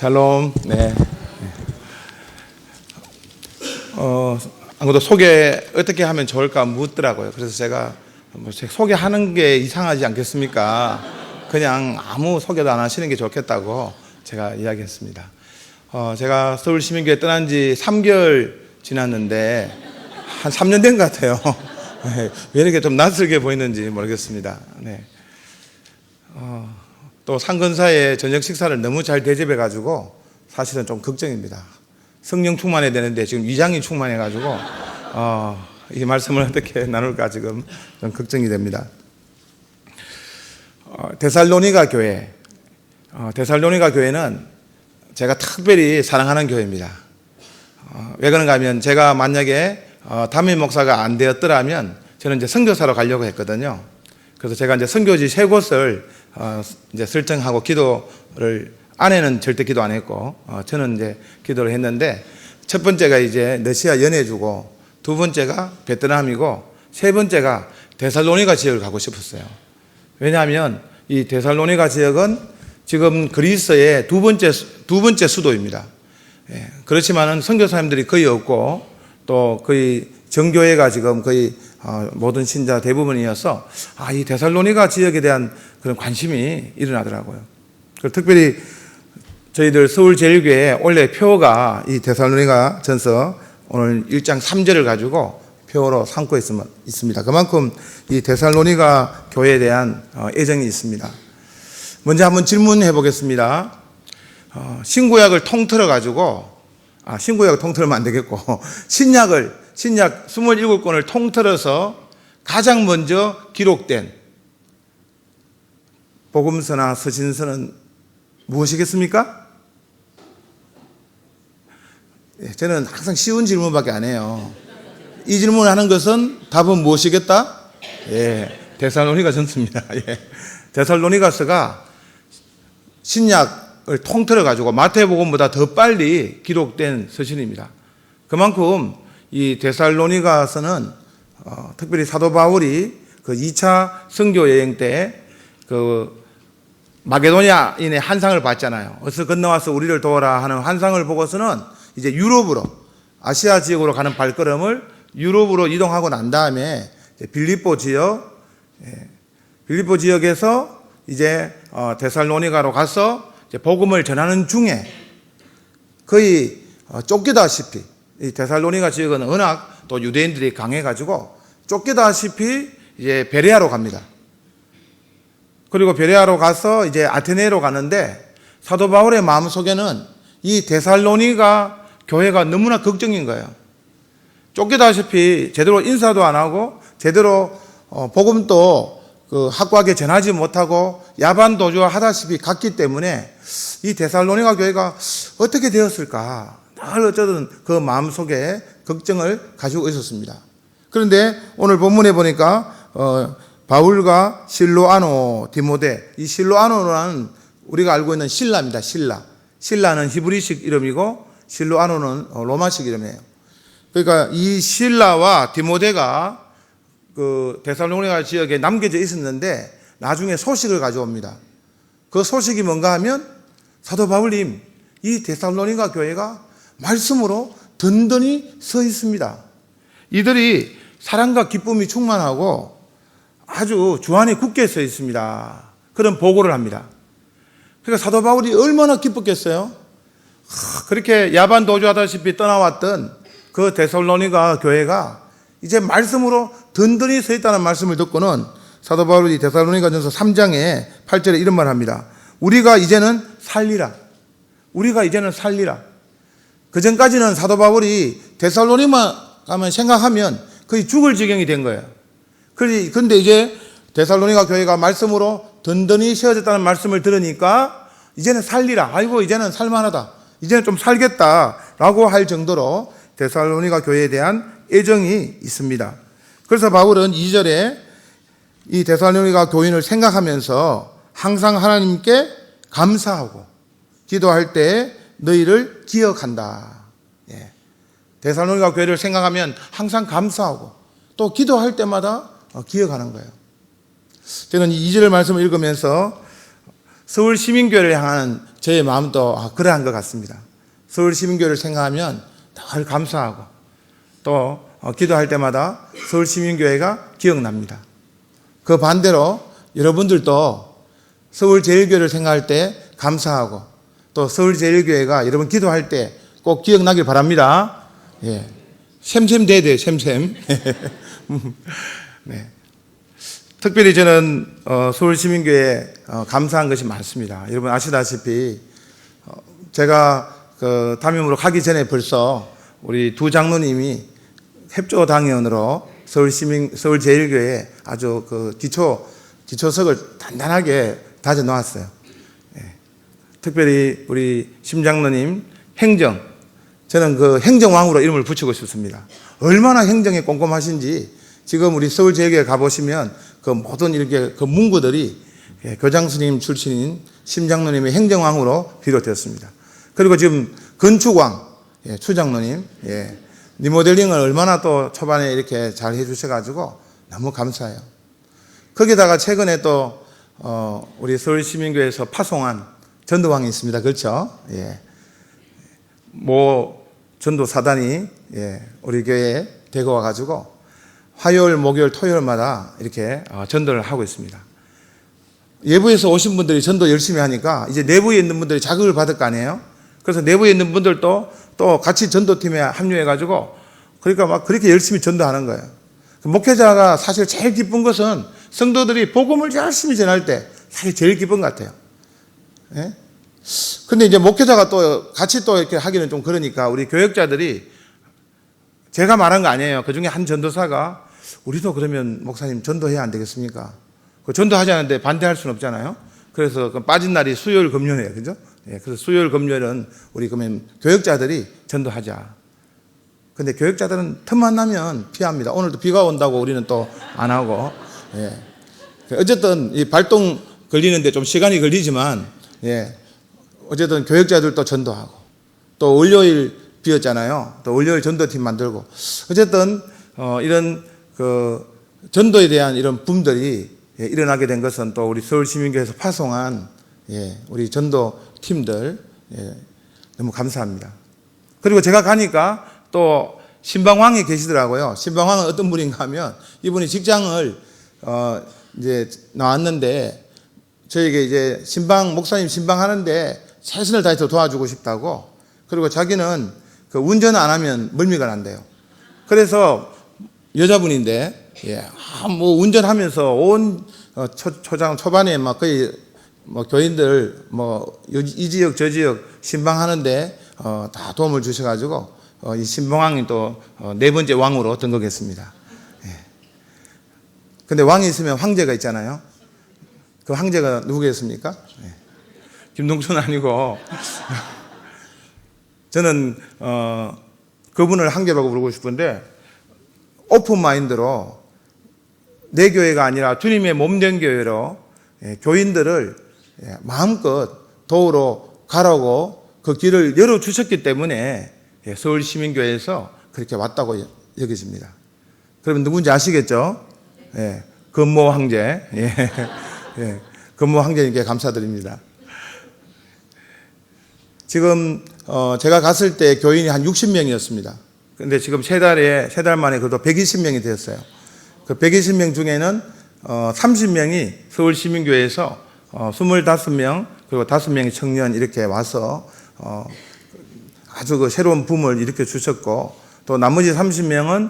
샬롬. 네. 아무도 소개 어떻게 하면 좋을까 묻더라고요. 그래서 제가 소개하는 게 이상하지 않겠습니까? 그냥 아무 소개도 안 하시는 게 좋겠다고 제가 이야기했습니다. 제가 서울시민교회 떠난 지 3개월 지났는데 한 3년 된 것 같아요. 왜 이렇게 좀 낯설게 보이는지 모르겠습니다. 네. 또 상근사의 저녁 식사를 너무 잘 대접해가지고 사실은 좀 걱정입니다. 성령 충만해야 되는데 지금 위장이 충만해가지고 이 말씀을 어떻게 나눌까 지금 좀 걱정이 됩니다. 데살로니가 교회, 데살로니가 교회는 제가 특별히 사랑하는 교회입니다. 왜 그런가 하면 제가 만약에 담임 목사가 안 되었더라면 저는 이제 선교사로 가려고 했거든요. 그래서 제가 이제 선교지 세 곳을 이제 설정하고 기도를 아내는 절대 기도 안 했고 저는 이제 기도를 했는데 첫 번째가 이제 러시아 연해주고 두 번째가 베트남이고 세 번째가 데살로니가 지역을 가고 싶었어요. 왜냐하면 이 데살로니가 지역은 지금 그리스의 두 번째 수도입니다. 그렇지만은 선교사님들이 거의 없고 또 거의 정교회가 지금 거의 모든 신자 대부분이어서 이 데살로니가 지역에 대한 그런 관심이 일어나더라고요. 특별히 저희들 서울제일교회 원래 표가 이 데살로니가 전서 오늘 1장 3절을 가지고 표로 삼고 있습니다. 그만큼 이 데살로니가 교회에 대한 애정이 있습니다. 먼저 한번 질문해 보겠습니다. 신구약을 통틀어 가지고 신구약을 통틀으면 안 되겠고 신약 27권을 통틀어서 가장 먼저 기록된 복음서나 서신서는 무엇이겠습니까? 저는 항상 쉬운 질문밖에 안 해요. 이 질문을 하는 것은 답은 무엇이겠다? 데살로니가 전서입니다. 데살로니가서가 신약을 통틀어 가지고 마태복음보다 더 빨리 기록된 서신입니다. 그만큼 이 데살로니가서는 특별히 사도 바울이 그 2차 선교 여행 때 그 마게도냐인의 환상을 봤잖아요. 어서 건너와서 우리를 도와라 하는 환상을 보고서는 이제 유럽으로 아시아 지역으로 가는 발걸음을 유럽으로 이동하고 난 다음에 빌립보 지역에서 이제 데살로니가로 가서 이제 복음을 전하는 중에 거의 쫓기다시피 이 데살로니가 지역은 워낙 또 유대인들이 강해가지고 쫓기다시피 이제 베레아로 갑니다. 그리고 베레아로 가서 이제 아테네로 가는데 사도 바울의 마음속에는 이 데살로니가 교회가 너무나 걱정인 거예요. 쫓기다시피 제대로 인사도 안 하고 제대로 복음도 그 확고하게 전하지 못하고 야반 도주하다시피 갔기 때문에 이 데살로니가 교회가 어떻게 되었을까 늘 어쩌든 그 마음속에 걱정을 가지고 있었습니다. 그런데 오늘 본문에 보니까 바울과 실로아노, 디모데, 이 실로아노는 우리가 알고 있는 신라입니다. 신라는 히브리식 이름이고 실로아노는 로마식 이름이에요. 그러니까 이 신라와 디모데가 그 데살로니가 지역에 남겨져 있었는데 나중에 소식을 가져옵니다. 그 소식이 뭔가 하면 사도 바울님, 이 데살로니가 교회가 말씀으로 든든히 서 있습니다. 이들이 사랑과 기쁨이 충만하고 아주 주 안에 굳게 서 있습니다. 그런 보고를 합니다. 그러니까 사도 바울이 얼마나 기뻤겠어요? 그렇게 야반 도주하다시피 떠나왔던 그 데살로니가 교회가 이제 말씀으로 든든히 서 있다는 말씀을 듣고는 사도 바울이 데살로니가전서 3장에 8절에 이런 말을 합니다. 우리가 이제는 살리라. 그 전까지는 사도 바울이 데살로니만 가면 생각하면 거의 죽을 지경이 된 거예요. 그런데 이제 데살로니가 교회가 말씀으로 든든히 세워졌다는 말씀을 들으니까 이제는 살리라. 아이고 이제는 살만하다. 이제는 좀 살겠다라고 할 정도로 데살로니가 교회에 대한 애정이 있습니다. 그래서 바울은 2절에 이 데살로니가 교인을 생각하면서 항상 하나님께 감사하고 기도할 때 너희를 기억한다. 데살로니가 교회를 생각하면 항상 감사하고 또 기도할 때마다 기억하는 거예요. 저는 이 2절 말씀을 읽으면서 서울 시민교회를 향하는 저의 마음도 그러한 것 같습니다. 서울시민교회를 생각하면 늘 감사하고 또 기도할 때마다 서울시민교회가 기억납니다. 그 반대로 여러분들도 서울제일교회를 생각할 때 감사하고 또 서울제일교회가 여러분 기도할 때 꼭 기억나길 바랍니다. 예. 샘샘 돼야 샘샘. 네. 특별히 저는 서울시민교회에 감사한 것이 많습니다. 여러분 아시다시피 제가 그 담임으로 가기 전에 벌써 우리 두 장로님이 협조당의원으로 서울제일교회에 아주 그 기초석을 단단하게 다져 놓았어요. 예. 특별히 우리 심장로님 행정, 저는 그 행정왕으로 이름을 붙이고 싶습니다. 얼마나 행정에 꼼꼼하신지 지금 우리 서울제일교회 가보시면 그 모든 이렇게 그 문구들이 교장스님 출신인 심장로님의 행정왕으로 비롯되었습니다. 그리고 지금 건축왕 추장로님 리모델링을 얼마나 또 초반에 이렇게 잘 해주셔가지고 너무 감사해요. 거기다가 최근에 또 우리 서울시민교회에서 파송한 전도왕이 있습니다. 그렇죠? 예. 모 전도 사단이 우리 교회에 대거 와가지고 화요일, 목요일, 토요일마다 이렇게 전도를 하고 있습니다. 외부에서 오신 분들이 전도 열심히 하니까 이제 내부에 있는 분들이 자극을 받을 거 아니에요? 그래서 내부에 있는 분들도 또 같이 전도팀에 합류해가지고 그러니까 막 그렇게 열심히 전도하는 거예요. 목회자가 사실 제일 기쁜 것은 성도들이 복음을 열심히 전할 때 사실 제일 기쁜 것 같아요. 예? 근데 이제 목회자가 또 같이 또 이렇게 하기는 좀 그러니까 우리 교역자들이 제가 말한 거 아니에요. 그 중에 한 전도사가 우리도 그러면 목사님 전도해야 안 되겠습니까? 그 전도하지 않는데 반대할 수는 없잖아요. 그래서 그 빠진 날이 수요일 금요일이에요. 그죠? 예, 그래서 수요일 금요일은 우리 그러면 교역자들이 전도하자. 근데 교역자들은 틈만 나면 피합니다. 오늘도 비가 온다고 우리는 또 안 하고. 예. 어쨌든 이 발동 걸리는데 좀 시간이 걸리지만 어쨌든 교역자들도 전도하고 또 월요일 비었잖아요. 또 월요일 전도팀 만들고 어쨌든 이런 그 전도에 대한 이런 붐들이 일어나게 된 것은 또 우리 서울시민교회에서 파송한 우리 전도팀들 너무 감사합니다. 그리고 제가 가니까 또 신방왕이 계시더라고요. 신방왕은 어떤 분인가 하면 이분이 직장을 이제 나왔는데 저에게 이제 목사님 신방하는데 최선을 다해서 도와주고 싶다고. 그리고 자기는 그 운전 안 하면 멀미가 난대요. 그래서 여자분인데 뭐 운전하면서 온 초장 초반에 막 거의 뭐 교인들 뭐 이 지역 저 지역 신방하는데 다 도움을 주셔가지고 이 신방왕이 또 네 번째 왕으로 등극했습니다. 근데 왕이 있으면 황제가 있잖아요. 그 황제가 누구겠습니까? 김동춘 아니고 저는 그분을 황제라고 부르고 싶은데 오픈 마인드로 내 교회가 아니라 주님의 몸된 교회로 교인들을 마음껏 도우러 가라고 그 길을 열어주셨기 때문에 서울시민교회에서 그렇게 왔다고 여겨집니다. 그러면 누군지 아시겠죠? 건모 황제. 건모 황제님께 감사드립니다. 지금 제가 갔을 때 교인이 한 60명이었습니다. 근데 지금 세 달 만에 그래도 120명이 되었어요. 그 120명 중에는 30명이 서울시민교회에서 25명 그리고 5명이 청년 이렇게 와서 아주 그 새로운 붐을 일으켜 주셨고 또 나머지 30명은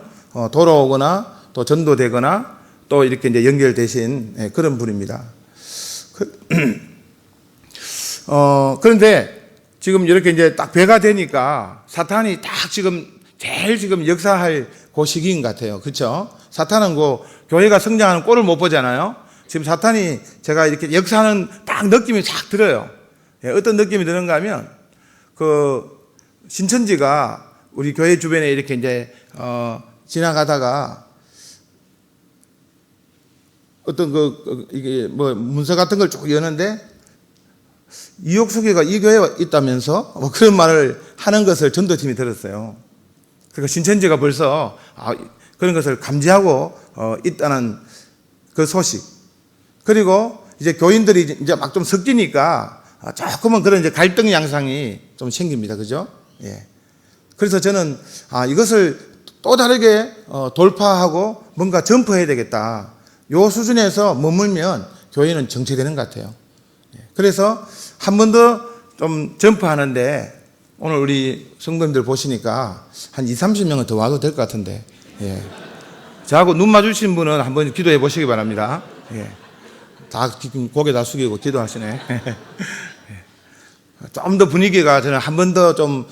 돌아오거나 또 전도되거나 또 이렇게 이제 연결되신 그런 분입니다. 그런데 지금 이렇게 이제 딱 배가 되니까 사탄이 딱 지금 제일 지금 역사할 그 시기인 것 같아요. 그렇죠? 사탄은 그 교회가 성장하는 꼴을 못 보잖아요. 지금 사탄이 제가 이렇게 역사하는 딱 느낌이 쫙 들어요. 어떤 느낌이 드는가 하면 그 신천지가 우리 교회 주변에 이렇게 이제 지나가다가 어떤 이게 뭐 문서 같은 걸 쭉 여는데 이옥수교가 이 교회에 있다면서 뭐 그런 말을 하는 것을 전도팀이 들었어요. 그러니까 신천지가 벌써 그런 것을 감지하고 있다는 그 소식. 그리고 이제 교인들이 이제 막 좀 섞이니까 조금은 그런 이제 갈등 양상이 좀 생깁니다. 그죠? 예. 그래서 저는 이것을 또 다르게 돌파하고 뭔가 점프해야 되겠다. 요 수준에서 머물면 교회는 정체되는 것 같아요. 그래서 한 번 더 좀 점프하는데 오늘 우리 성도님들 보시니까 한 20-30명은 더 와도 될 것 같은데, 예. 저하고 눈 마주친 분은 한번 기도해 보시기 바랍니다. 예. 다 고개 다 숙이고 기도하시네. 좀 더 분위기가 저는 한 번 더 좀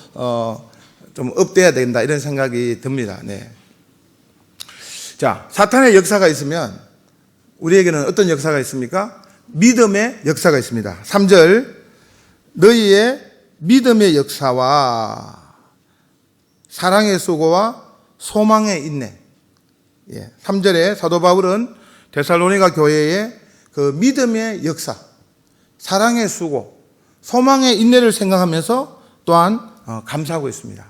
업돼야 된다 이런 생각이 듭니다. 네. 자, 사탄의 역사가 있으면 우리에게는 어떤 역사가 있습니까? 믿음의 역사가 있습니다. 3절, 너희의 믿음의 역사와 사랑의 수고와 소망의 인내. 3절에 사도 바울은 데살로니가 교회의 그 믿음의 역사, 사랑의 수고, 소망의 인내를 생각하면서 또한 감사하고 있습니다.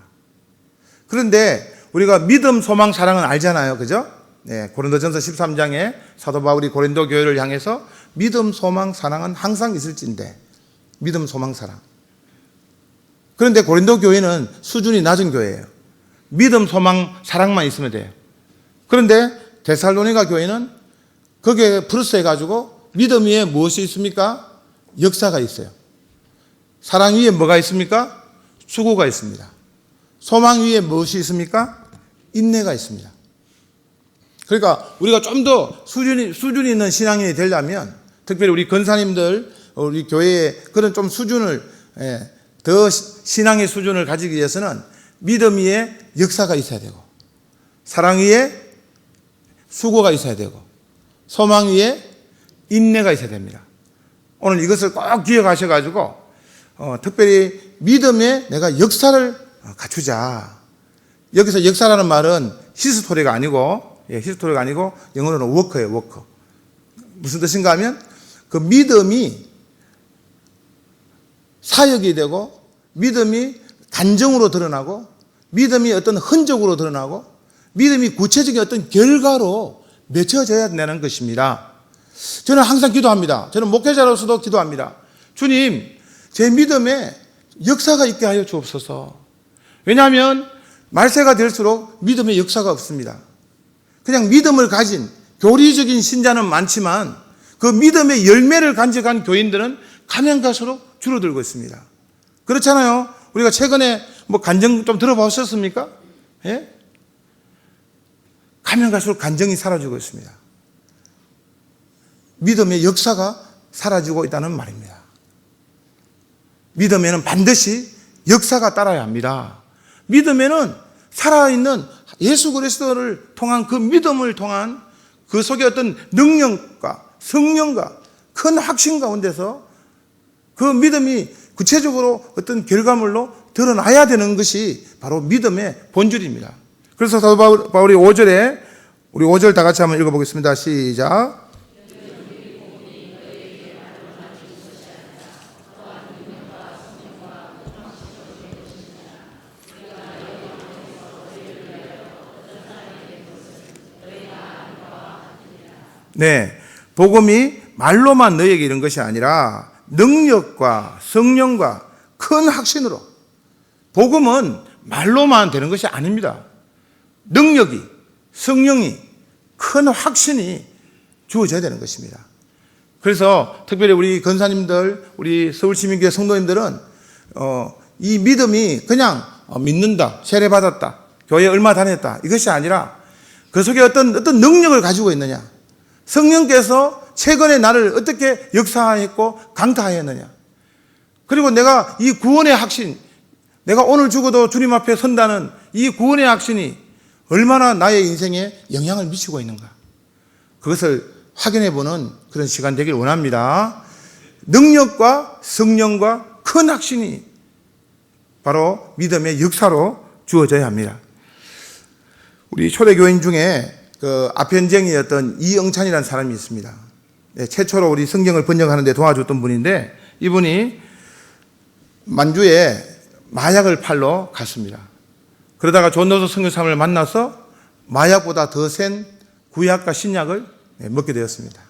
그런데 우리가 믿음, 소망, 사랑은 알잖아요. 그죠? 네, 고린도전서 13장에 사도 바울이 고린도 교회를 향해서 믿음, 소망, 사랑은 항상 있을진데, 믿음, 소망, 사랑. 그런데 고린도 교회는 수준이 낮은 교회예요. 믿음, 소망, 사랑만 있으면 돼요. 그런데 데살로니가 교회는 거기에 플러스 해가지고 믿음 위에 무엇이 있습니까? 역사가 있어요. 사랑 위에 뭐가 있습니까? 수고가 있습니다. 소망 위에 무엇이 있습니까? 인내가 있습니다. 그러니까 우리가 좀 더 수준이 있는 신앙인이 되려면, 특별히 우리 권사님들, 우리 교회의 그런 좀 수준을, 더 신앙의 수준을 가지기 위해서는 믿음 위에 역사가 있어야 되고, 사랑 위에 수고가 있어야 되고, 소망 위에 인내가 있어야 됩니다. 오늘 이것을 꼭 기억하셔가지고 특별히 믿음에 내가 역사를 갖추자. 여기서 역사라는 말은 히스토리가 아니고, 히스토리가 아니고 영어로는 워커예요, 워커. 무슨 뜻인가 하면 그 믿음이 사역이 되고, 믿음이 감정으로 드러나고, 믿음이 어떤 흔적으로 드러나고, 믿음이 구체적인 어떤 결과로 맺혀져야 되는 것입니다. 저는 항상 기도합니다. 저는 목회자로서도 기도합니다. 주님, 제 믿음에 역사가 있게 하여 주옵소서. 왜냐하면 말세가 될수록 믿음의 역사가 없습니다. 그냥 믿음을 가진 교리적인 신자는 많지만 그 믿음의 열매를 간직한 교인들은 가면 갈수록 줄어들고 있습니다. 그렇잖아요. 우리가 최근에 간증 좀 들어보셨습니까? 예? 가면 갈수록 간증이 사라지고 있습니다. 믿음의 역사가 사라지고 있다는 말입니다. 믿음에는 반드시 역사가 따라야 합니다. 믿음에는 살아있는 예수 그리스도를 통한 그 믿음을 통한 그 속에 어떤 능력과 성령과 큰 확신 가운데서 그 믿음이 구체적으로 어떤 결과물로 드러나야 되는 것이 바로 믿음의 본질입니다. 그래서 사도 바울이 5절에, 우리 5절 다 같이 한번 읽어보겠습니다. 시작. 네, 복음이 말로만 너희에게 이런 것이 아니라 능력과 성령과 큰 확신으로. 복음은 말로만 되는 것이 아닙니다. 능력이, 성령이, 큰 확신이 주어져야 되는 것입니다. 그래서 특별히 우리 권사님들, 우리 서울시민교회 성도님들은 이 믿음이 그냥 믿는다, 세례받았다, 교회 얼마 다녔다, 이것이 아니라 그 속에 어떤 능력을 가지고 있느냐, 성령께서 최근에 나를 어떻게 역사했고 강타하였느냐, 그리고 내가 이 구원의 확신, 내가 오늘 죽어도 주님 앞에 선다는 이 구원의 확신이 얼마나 나의 인생에 영향을 미치고 있는가, 그것을 확인해보는 그런 시간 되길 원합니다. 능력과 성령과 큰 확신이 바로 믿음의 역사로 주어져야 합니다. 우리 초대교인 중에 그 아편쟁이였던 이영찬이라는 사람이 있습니다. 네, 최초로 우리 성경을 번역하는 데 도와줬던 분인데, 이분이 만주에 마약을 팔러 갔습니다. 그러다가 존노소 선교사님을 만나서 마약보다 더 센 구약과 신약을 먹게 되었습니다.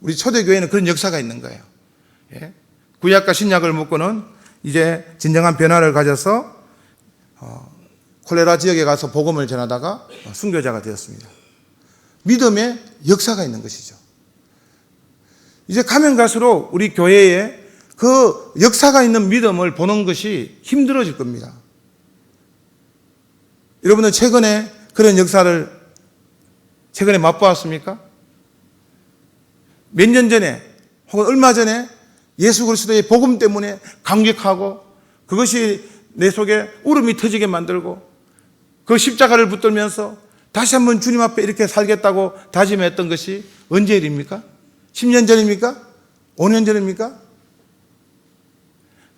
우리 초대교회는 그런 역사가 있는 거예요. 구약과 신약을 묶고는 이제 진정한 변화를 가져서 콜레라 지역에 가서 복음을 전하다가 순교자가 되었습니다. 믿음의 역사가 있는 것이죠. 이제 가면 갈수록 우리 교회에 그 역사가 있는 믿음을 보는 것이 힘들어질 겁니다. 여러분은 최근에 그런 역사를 최근에 맛보았습니까? 몇 년 전에 혹은 얼마 전에 예수 그리스도의 복음 때문에 감격하고 그것이 내 속에 울음이 터지게 만들고 그 십자가를 붙들면서 다시 한번 주님 앞에 이렇게 살겠다고 다짐했던 것이 언제 일입니까? 10년 전입니까? 5년 전입니까?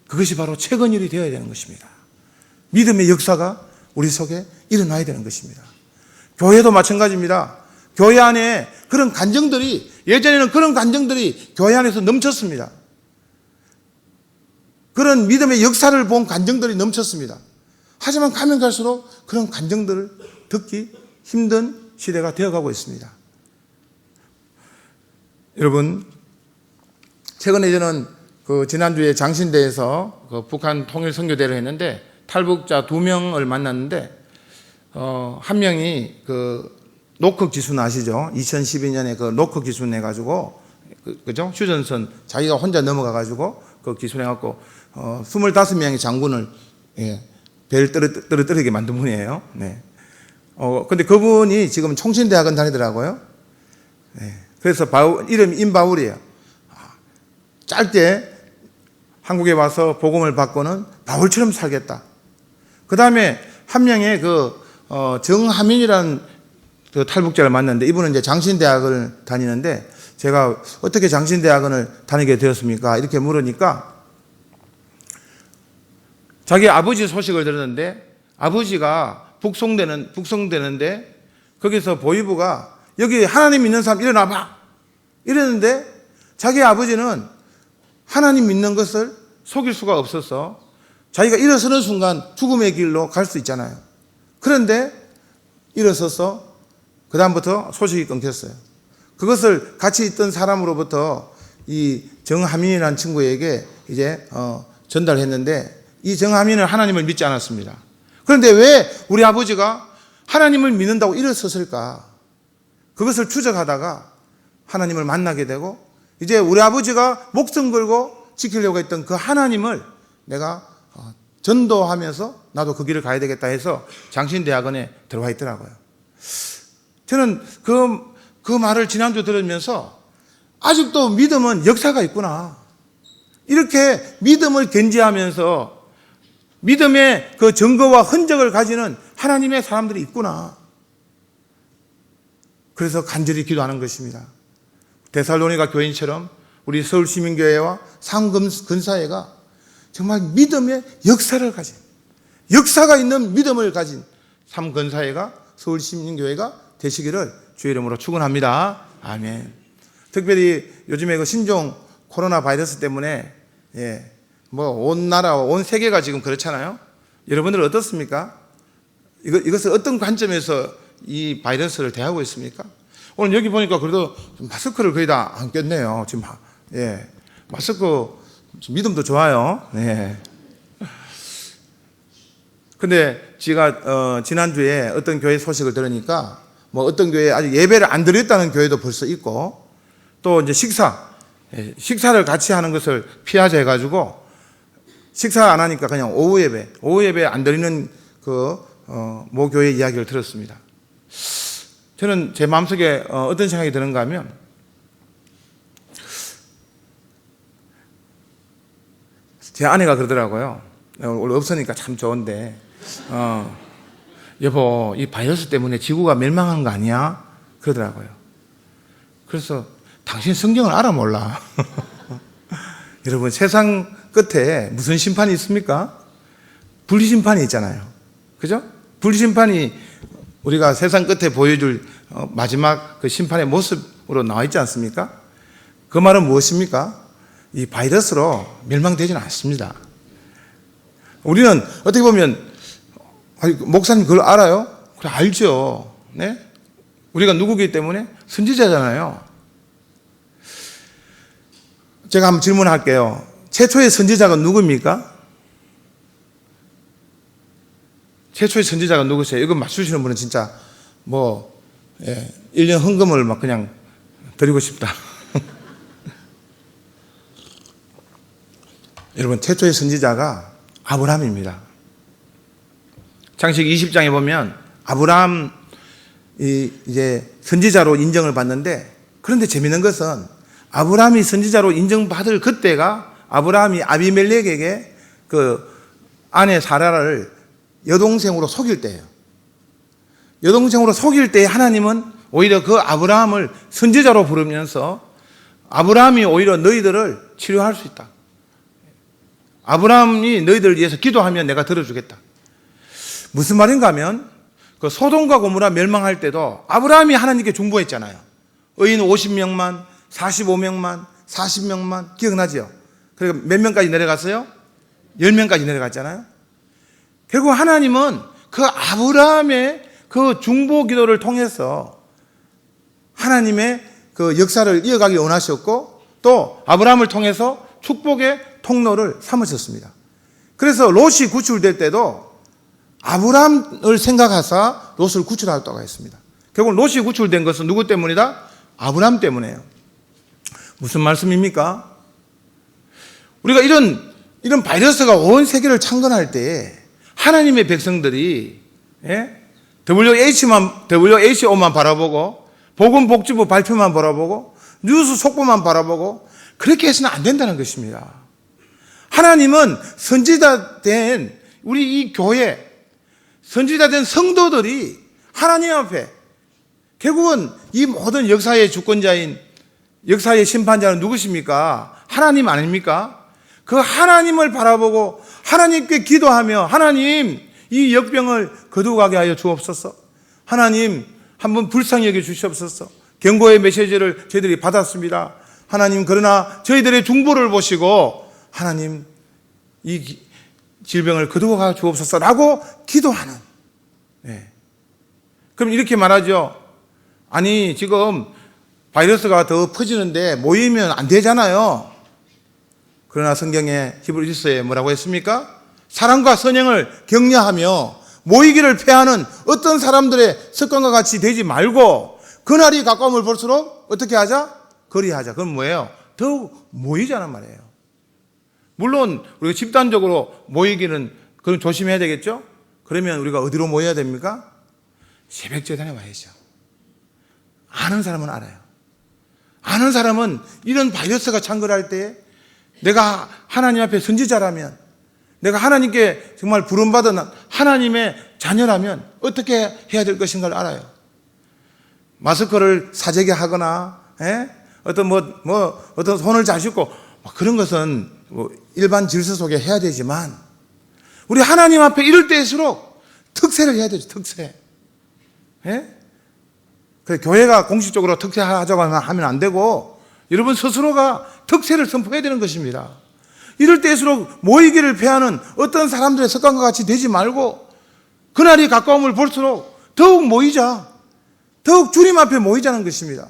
그것이 바로 최근 일이 되어야 되는 것입니다. 믿음의 역사가 우리 속에 일어나야 되는 것입니다. 교회도 마찬가지입니다. 교회 안에 그런 간증들이, 예전에는 그런 간증들이 교회 안에서 넘쳤습니다. 그런 믿음의 역사를 본 간증들이 넘쳤습니다. 하지만 가면 갈수록 그런 간증들을 듣기 힘든 시대가 되어가고 있습니다. 여러분, 최근에 저는 지난주에 장신대에서 북한 통일 선교대를 했는데 탈북자 2명을 만났는데 한 명이 노크 기순 아시죠? 2012년에 노크 기순 해가지고 그죠? 휴전선 자기가 혼자 넘어가가지고 그 기순해갖고 25명의 장군을 배를 떨어뜨리게 만든 분이에요. 네. 근데 그분이 지금 총신대학원 다니더라고요. 네. 그래서 이름이 임바울이에요. 짧게 한국에 와서 복음을 받고는 바울처럼 살겠다. 그 다음에 한 명의 정하민이라는 탈북자를 만났는데 이분은 이제 장신대학을 다니는데 제가 어떻게 장신대학원을 다니게 되었습니까? 이렇게 물으니까 자기 아버지 소식을 들었는데 아버지가 북송되는데 거기서 보위부가 여기 하나님 믿는 사람 일어나봐 이랬는데 자기 아버지는 하나님 믿는 것을 속일 수가 없어서 자기가 일어서는 순간 죽음의 길로 갈 수 있잖아요. 그런데 일어서서 그 다음부터 소식이 끊겼어요. 그것을 같이 있던 사람으로부터 이 정하민이라는 친구에게 이제 전달했는데 이 정하민은 하나님을 믿지 않았습니다. 그런데 왜 우리 아버지가 하나님을 믿는다고 일어섰을까? 그것을 추적하다가 하나님을 만나게 되고 이제 우리 아버지가 목숨 걸고 지키려고 했던 그 하나님을 내가 전도하면서 나도 그 길을 가야 되겠다 해서 장신대학원에 들어와 있더라고요. 저는 그 말을 지난주 들으면서 아직도 믿음은 역사가 있구나. 이렇게 믿음을 견지하면서 믿음의 그 증거와 흔적을 가지는 하나님의 사람들이 있구나. 그래서 간절히 기도하는 것입니다. 데살로니가 교인처럼 우리 서울시민교회와 상근사회가 정말 믿음의 역사를 가진, 역사가 있는 믿음을 가진 삼근사회가 서울시민교회가 되시기를 주의 이름으로 축원합니다. 아멘. 특별히 요즘에 신종 코로나 바이러스 때문에 온 나라와 온 세계가 지금 그렇잖아요. 여러분들은 어떻습니까? 이것을 어떤 관점에서 이 바이러스를 대하고 있습니까? 오늘 여기 보니까 그래도 마스크를 거의 다 안 꼈네요. 지금 마스크 믿음도 좋아요. 네. 근데 제가 지난주에 어떤 교회 소식을 들으니까 어떤 교회에 아직 예배를 안 드렸다는 교회도 벌써 있고 또 이제 식사를 같이 하는 것을 피하자 해가지고 식사 안 하니까 그냥 오후 예배 안 드리는 모 교회 이야기를 들었습니다. 저는 제 마음속에 어떤 생각이 드는가 하면 제 아내가 그러더라고요. 원래 없으니까 참 좋은데 여보 이 바이러스 때문에 지구가 멸망한 거 아니야? 그러더라고요. 그래서 당신 성경을 알아 몰라? 여러분 세상 끝에 무슨 심판이 있습니까? 분리심판이 있잖아요. 그죠? 분리심판이 우리가 세상 끝에 보여줄 마지막 그 심판의 모습으로 나와 있지 않습니까? 그 말은 무엇입니까? 이 바이러스로 멸망되지는 않습니다. 우리는 어떻게 보면 목사님 그걸 알아요? 그래 알죠. 네? 우리가 누구기 때문에 선지자잖아요. 제가 한번 질문할게요. 최초의 선지자가 누굽니까? 최초의 선지자가 누구세요? 이거 맞추시는 분은 진짜 1년 헌금을 막 그냥 드리고 싶다. 여러분, 최초의 선지자가 아브라함입니다. 창세기 20장에 보면 아브라함이 이제 선지자로 인정을 받는데, 그런데 재미있는 것은 아브라함이 선지자로 인정받을 그때가 아브라함이 아비멜렉에게 그 아내 사라를 여동생으로 속일 때예요. 여동생으로 속일 때 하나님은 오히려 그 아브라함을 선지자로 부르면서 아브라함이 오히려 너희들을 치료할 수 있다. 아브라함이 너희들을 위해서 기도하면 내가 들어주겠다. 무슨 말인가 하면 그 소돔과 고모라 멸망할 때도 아브라함이 하나님께 중보했잖아요. 의인 50명만, 45명만, 40명만 기억나죠? 그러니까 몇 명까지 내려갔어요? 10명까지 내려갔잖아요. 결국 하나님은 그 아브라함의 그 중보 기도를 통해서 하나님의 그 역사를 이어가기 원하셨고, 또 아브라함을 통해서 축복의 통로를 삼으셨습니다. 그래서 롯이 구출될 때도 아브라함을 생각하사 롯을 구출하였다고 했습니다. 결국 롯이 구출된 것은 누구 때문이다? 아브라함 때문이에요. 무슨 말씀입니까? 우리가 이런 바이러스가 온 세계를 창건할 때 하나님의 백성들이 WHO만 바라보고 보건복지부 발표만 바라보고 뉴스 속보만 바라보고 그렇게 해서는 안 된다는 것입니다. 하나님은 선지자된 우리 이 교회, 선지자된 성도들이 하나님 앞에 결국은 이 모든 역사의 주권자인, 역사의 심판자는 누구십니까? 하나님 아닙니까? 그 하나님을 바라보고 하나님께 기도하며, 하나님 이 역병을 거두가게 하여 주옵소서. 하나님 한번 불쌍히 여겨 주시옵소서. 경고의 메시지를 저희들이 받았습니다. 하나님, 그러나 저희들의 중보를 보시고 하나님 이 질병을 거두어가 주옵소서라고 기도하는. 그럼 이렇게 말하죠. 아니, 지금 바이러스가 더 퍼지는데 모이면 안 되잖아요. 그러나 성경에 히브리서에 뭐라고 했습니까? 사랑과 선행을 격려하며 모이기를 패하는 어떤 사람들의 습관과 같이 되지 말고, 그날이 가까움을 볼수록 어떻게 하자? 거리하자. 그럼 뭐예요? 더욱 모이자는 말이에요. 물론 우리가 집단적으로 모이기는 그건 조심해야 되겠죠? 그러면 우리가 어디로 모여야 됩니까? 새벽재단에 와야죠. 아는 사람은 알아요. 아는 사람은 이런 바이러스가 창궐할 때 내가 하나님 앞에 선지자라면, 내가 하나님께 정말 부름받은 하나님의 자녀라면 어떻게 해야 될 것인가를 알아요. 마스크를 사재게 하거나, 어떤 손을 잘 씻고, 그런 것은 일반 질서 속에 해야 되지만, 우리 하나님 앞에 이럴 때일수록 특세를 해야 되죠, 특세. 그래, 교회가 공식적으로 특세하자고 하면 안 되고, 여러분 스스로가 특세를 선포해야 되는 것입니다. 이럴 때일수록 모이기를 패하는 어떤 사람들의 습관과 같이 되지 말고, 그날이 가까움을 볼수록 더욱 모이자. 더욱 주님 앞에 모이자는 것입니다.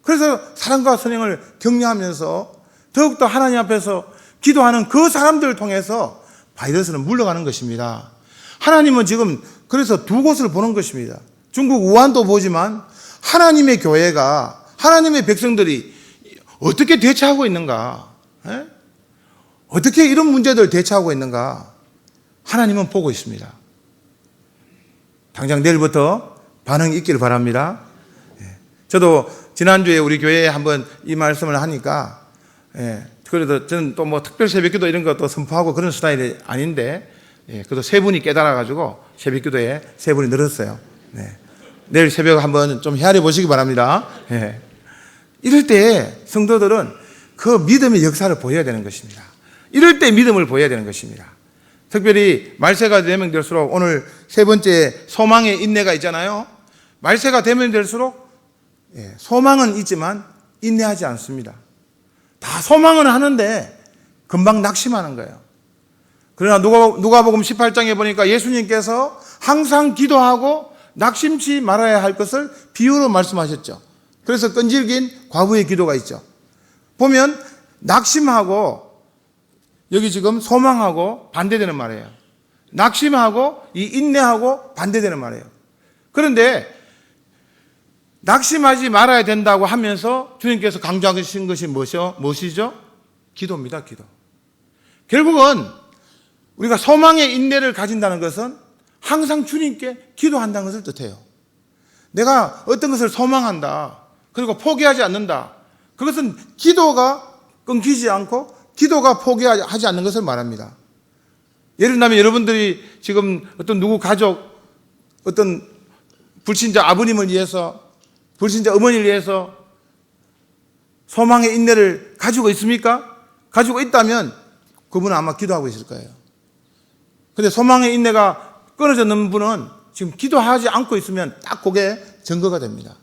그래서 사랑과 선행을 격려하면서 더욱더 하나님 앞에서 기도하는 그 사람들을 통해서 바이러스는 물러가는 것입니다. 하나님은 지금 그래서 두 곳을 보는 것입니다. 중국 우한도 보지만 하나님의 교회가, 하나님의 백성들이 어떻게 대처하고 있는가, 어떻게 이런 문제들을 대처하고 있는가, 하나님은 보고 있습니다. 당장 내일부터 반응이 있기를 바랍니다. 저도 지난주에 우리 교회에 한번 이 말씀을 하니까, 그래도 저는 또 뭐 특별 새벽기도 이런 것도 선포하고 그런 스타일이 아닌데, 그래도 세 분이 깨달아가지고 새벽기도에 세 분이 늘었어요. 내일 새벽 한번 좀 헤아려 보시기 바랍니다. 이럴 때 성도들은 그 믿음의 역사를 보여야 되는 것입니다. 이럴 때 믿음을 보여야 되는 것입니다. 특별히 말세가 되면 될수록, 오늘 세 번째 소망의 인내가 있잖아요. 말세가 되면 될수록 소망은 있지만 인내하지 않습니다. 다 소망은 하는데 금방 낙심하는 거예요. 그러나 누가복음 18장에 보니까 예수님께서 항상 기도하고 낙심치 말아야 할 것을 비유로 말씀하셨죠. 그래서 끈질긴 과부의 기도가 있죠. 보면 낙심하고 여기 지금 소망하고 반대되는 말이에요. 낙심하고 이 인내하고 반대되는 말이에요. 그런데 낙심하지 말아야 된다고 하면서 주님께서 강조하신 것이 무엇이죠? 기도입니다, 기도. 결국은 우리가 소망의 인내를 가진다는 것은 항상 주님께 기도한다는 것을 뜻해요. 내가 어떤 것을 소망한다. 그리고 포기하지 않는다. 그것은 기도가 끊기지 않고 기도가 포기하지 않는 것을 말합니다. 예를 들면 여러분들이 지금 어떤 누구 가족, 어떤 불신자 아버님을 위해서, 불신자 어머니를 위해서 소망의 인내를 가지고 있습니까? 가지고 있다면 그분은 아마 기도하고 있을 거예요. 근데 소망의 인내가 끊어졌는 분은 지금 기도하지 않고 있으면 딱 그게 증거가 됩니다.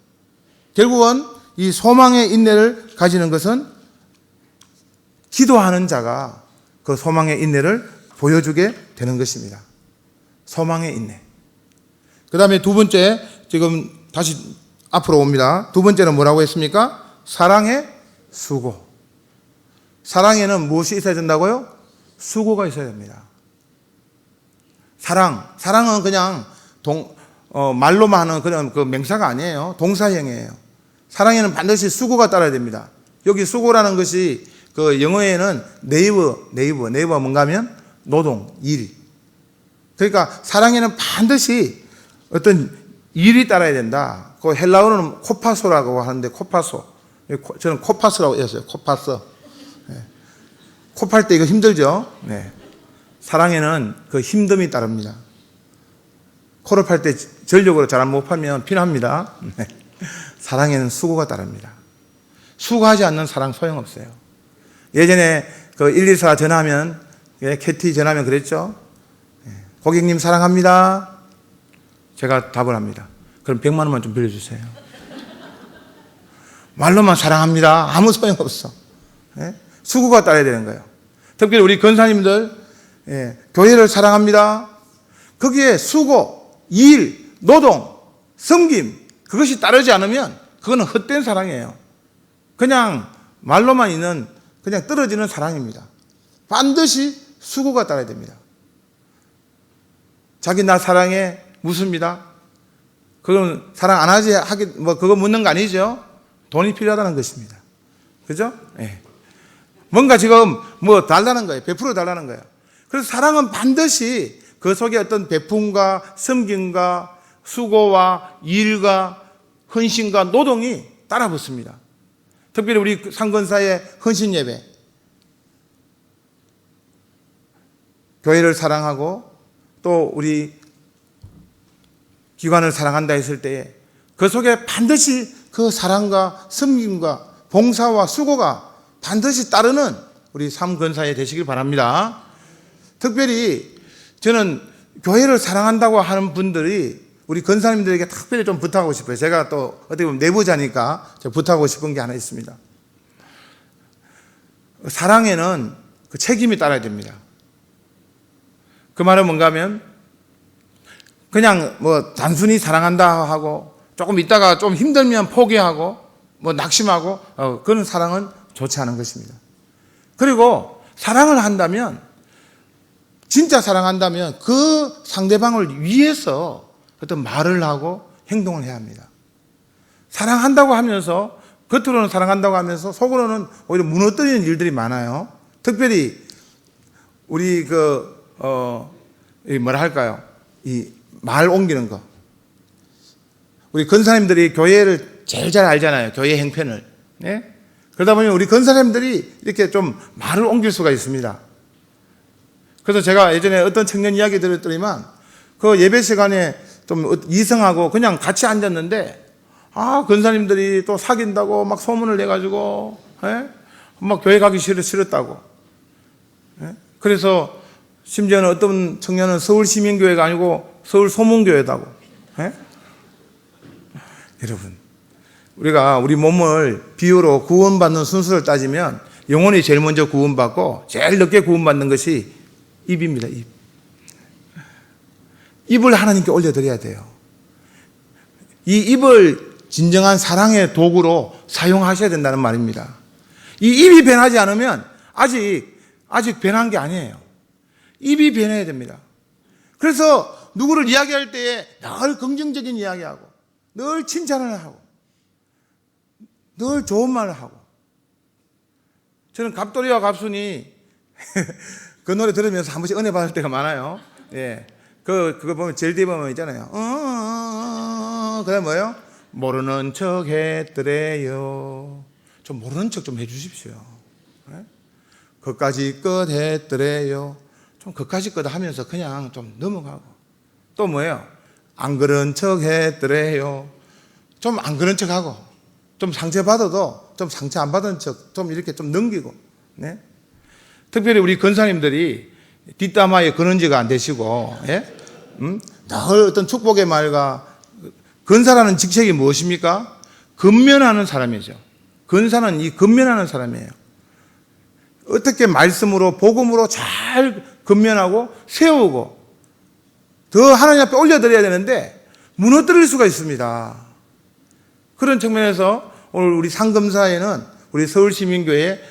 결국은 이 소망의 인내를 가지는 것은 기도하는 자가 그 소망의 인내를 보여주게 되는 것입니다. 소망의 인내. 그 다음에 두 번째, 지금 다시 앞으로 옵니다. 두 번째는 뭐라고 했습니까? 사랑의 수고. 사랑에는 무엇이 있어야 된다고요? 수고가 있어야 됩니다. 사랑은 그냥 말로만 하는 그런 그 명사가 아니에요. 동사형이에요. 사랑에는 반드시 수고가 따라야 됩니다. 여기 수고라는 것이 그 영어에는 네이버가 뭔가 하면 노동, 일. 그러니까 사랑에는 반드시 어떤 일이 따라야 된다. 그 헬라어로는 코파소라고 하는데 코파소. 저는 코파스라고 했어요. 코파스. 코팔 때 이거 힘들죠? 네. 사랑에는 그 힘듦이 따릅니다. 코를 팔 때 전력으로 잘 못 팔면 피납니다. 네. 사랑에는 수고가 따릅니다. 수고하지 않는 사랑 소용없어요. 예전에 그 124 전화하면, 캐티 전화하면 그랬죠? 고객님 사랑합니다. 제가 답을 합니다. 그럼 100만 원만 좀 빌려주세요. 말로만 사랑합니다. 아무 소용없어. 수고가 따라야 되는 거예요. 특별히 우리 권사님들, 교회를 사랑합니다. 거기에 수고, 일, 노동, 섬김, 그것이 따르지 않으면 그거는 헛된 사랑이에요. 그냥 말로만 있는 그냥 떨어지는 사랑입니다. 반드시 수고가 따라야 됩니다. 자기 나 사랑해 묻습니다. 그건 사랑 안 하지 그거 묻는 거 아니죠? 돈이 필요하다는 것입니다. 그죠? 예. 뭔가 지금 달라는 거예요. 100% 달라는 거예요. 그래서 사랑은 반드시 그 속에 어떤 베품과 섬김과 수고와 일과 헌신과 노동이 따라 붙습니다. 특별히 우리 상권사의 헌신 예배. 교회를 사랑하고 또 우리 기관을 사랑한다 했을 때에 그 속에 반드시 그 사랑과 섬김과 봉사와 수고가 반드시 따르는 우리 삼권사에 되시길 바랍니다. 특별히 저는 교회를 사랑한다고 하는 분들이 우리 권사님들에게 특별히 좀 부탁하고 싶어요. 제가 또 어떻게 보면 내부자니까 부탁하고 싶은 게 하나 있습니다. 사랑에는 그 책임이 따라야 됩니다. 그 말은 뭔가 하면 그냥 단순히 사랑한다 하고 조금 있다가 좀 힘들면 포기하고 낙심하고 그런 사랑은 좋지 않은 것입니다. 그리고 사랑을 한다면 진짜 사랑한다면 그 상대방을 위해서 어떤 말을 하고 행동을 해야 합니다. 사랑한다고 하면서 겉으로는 사랑한다고 하면서 속으로는 오히려 무너뜨리는 일들이 많아요. 특별히 우리 이 말 옮기는 거. 우리 권사님들이 교회를 제일 잘 알잖아요. 교회 행편을. 네? 그러다 보면 우리 권사님들이 이렇게 좀 말을 옮길 수가 있습니다. 그래서 제가 예전에 어떤 청년 이야기 들었더니만 그 예배 시간에 좀 이성하고 그냥 같이 앉았는데 권사님들이 또 사귄다고 막 소문을 내가지고 막 교회 가기 싫었다고. 그래서 심지어는 어떤 청년은 서울시민교회가 아니고 서울소문교회다고. 여러분, 우리가 우리 몸을 비유로 구원받는 순서를 따지면 영혼이 제일 먼저 구원받고 제일 늦게 구원받는 것이 입입니다. 입. 입을 하나님께 올려드려야 돼요. 이 입을 진정한 사랑의 도구로 사용하셔야 된다는 말입니다. 이 입이 변하지 않으면 아직 아직 변한 게 아니에요. 입이 변해야 됩니다. 그래서 누구를 이야기할 때에 늘 긍정적인 이야기하고, 늘 칭찬을 하고, 늘 좋은 말을 하고. 저는 갑돌이와 갑순이 그 노래 들으면서 한 번씩 은혜 받을 때가 많아요. 예. 그거 보면 제일 뒤에 보면 있잖아요. 그래 뭐예요? 모르는 척 했더래요. 좀 모르는 척 좀 해주십시오. 예? 그까지 끝 했더래요. 좀 그까지 끝 하면서 그냥 좀 넘어가고. 또 뭐예요? 안 그런 척 했더래요. 좀 안 그런 척 하고, 좀 상처받아도 좀 상처 안 받은 척 좀 이렇게 좀 넘기고. 네? 특별히 우리 권사님들이 뒷담화에 근원지가 안 되시고, 예? 늘 어떤 축복의 말과, 근사라는 직책이 무엇입니까? 근면하는 사람이죠. 근사는 이 근면하는 사람이에요. 어떻게 말씀으로, 복음으로 잘 근면하고 세우고 더 하나님 앞에 올려드려야 되는데 무너뜨릴 수가 있습니다. 그런 측면에서 오늘 우리 상금사에는 우리 서울시민교회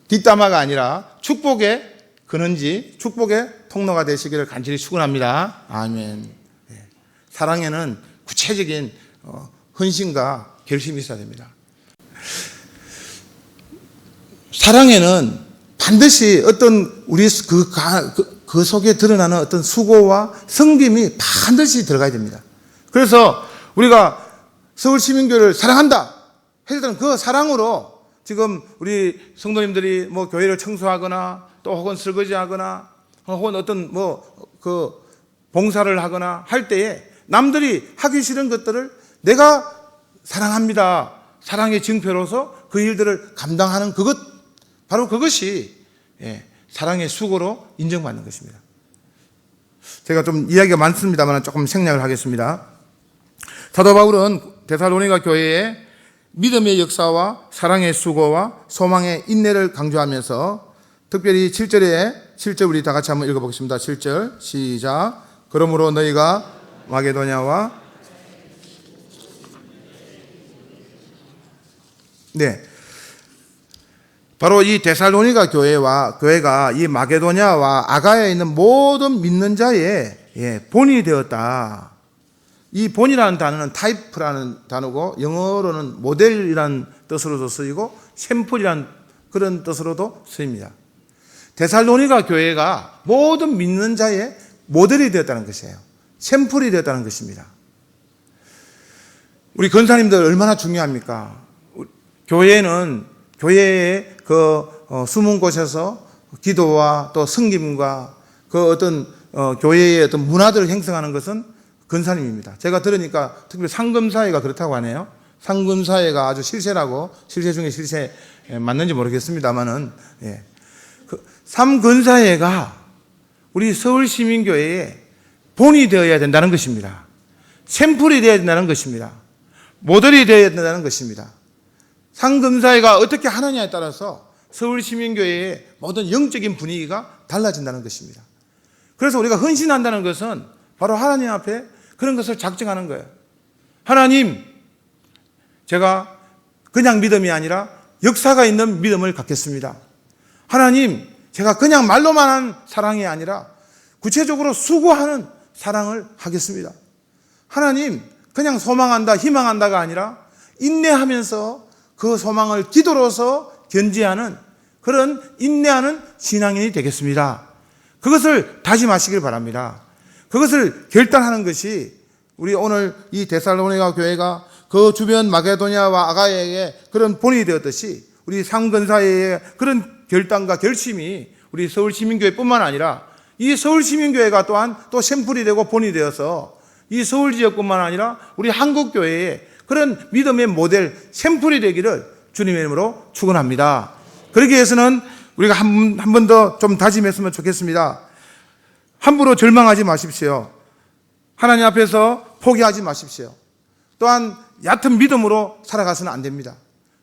뒷담화가 아니라 축복의 근원지, 축복의 통로가 되시기를 간절히 축원합니다. 아멘. 사랑에는 구체적인 헌신과 결심이 있어야 됩니다. 사랑에는 반드시 어떤 우리 그 속에 드러나는 어떤 수고와 섬김이 반드시 들어가야 됩니다. 그래서 우리가 서울시민교회를 사랑한다 했을 때는 그 사랑으로 지금 우리 성도님들이 뭐 교회를 청소하거나 또 혹은 설거지하거나 혹은 어떤 그 봉사를 하거나 할 때에 남들이 하기 싫은 것들을 내가 사랑합니다. 사랑의 증표로서 그 일들을 감당하는 그것, 바로 그것이 사랑의 수고로 인정받는 것입니다. 제가 좀 이야기가 많습니다만 조금 생략을 하겠습니다. 사도 바울은 데살로니가 교회에 믿음의 역사와 사랑의 수고와 소망의 인내를 강조하면서 특별히 7절 우리 다 같이 한번 읽어보겠습니다. 7절 시작. 그러므로 너희가 마게도냐와 바로 이 데살로니가 교회가 이 마게도냐와 아가야에 있는 모든 믿는 자의 본이 되었다. 이 본이라는 단어는 타이프라는 단어고 영어로는 모델이라는 뜻으로도 쓰이고 샘플이라는 그런 뜻으로도 쓰입니다. 데살로니가 교회가 모든 믿는 자의 모델이 되었다는 것이에요. 샘플이 되었다는 것입니다. 우리 권사님들 얼마나 중요합니까? 교회의 숨은 곳에서 기도와 또 섬김과 그 어떤 교회의 어떤 문화들을 형성하는 것은 권사님입니다. 제가 들으니까 특별히 상금사회가 그렇다고 하네요. 상금사회가 아주 실세라고, 실세 중에 실세 맞는지 모르겠습니다만은, 삼근사회가 우리 서울시민교회의 본이 되어야 된다는 것입니다. 샘플이 되어야 된다는 것입니다. 모델이 되어야 된다는 것입니다. 상금사회가 어떻게 하느냐에 따라서 서울시민교회의 모든 영적인 분위기가 달라진다는 것입니다. 그래서 우리가 헌신한다는 것은 바로 하나님 앞에 그런 것을 작정하는 거예요. 하나님, 제가 그냥 믿음이 아니라 역사가 있는 믿음을 갖겠습니다. 하나님, 제가 그냥 말로만 한 사랑이 아니라 구체적으로 수고하는 사랑을 하겠습니다. 하나님, 그냥 소망한다, 희망한다가 아니라 인내하면서 그 소망을 기도로서 견지하는 그런 인내하는 신앙인이 되겠습니다. 그것을 다짐하시길 바랍니다. 그것을 결단하는 것이 우리 오늘 이 데살로니가 교회가 그 주변 마게도냐와 아가야에 그런 본이 되었듯이 우리 상근사회의 그런 결단과 결심이 우리 서울시민교회뿐만 아니라 이 서울시민교회가 또한 또 샘플이 되고 본이 되어서 이 서울지역뿐만 아니라 우리 한국교회의 그런 믿음의 모델, 샘플이 되기를 주님의 이름으로 축원합니다. 그러기 위해서는 우리가 한 번 더 좀 다짐했으면 좋겠습니다. 함부로 절망하지 마십시오. 하나님 앞에서 포기하지 마십시오. 또한 얕은 믿음으로 살아가서는 안 됩니다.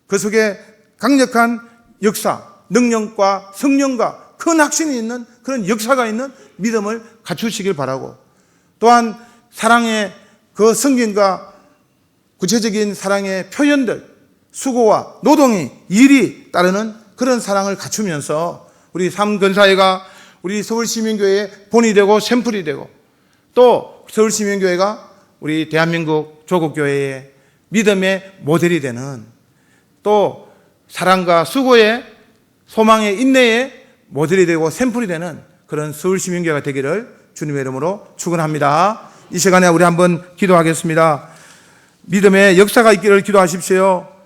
그 속에 강력한 역사, 능력과 성령과 큰 확신이 있는 그런 역사가 있는 믿음을 갖추시길 바라고, 또한 사랑의 그 성김과 구체적인 사랑의 표현들, 수고와 노동이 일이 따르는 그런 사랑을 갖추면서 우리 삼근사회가 우리 서울시민교회의 본이 되고 샘플이 되고, 또 서울시민교회가 우리 대한민국 조국교회의 믿음의 모델이 되는, 또 사랑과 수고의, 소망의, 인내의 모델이 되고 샘플이 되는 그런 서울시민교회가 되기를 주님의 이름으로 축원합니다. 이 시간에 우리 한번 기도하겠습니다. 믿음의 역사가 있기를 기도하십시오.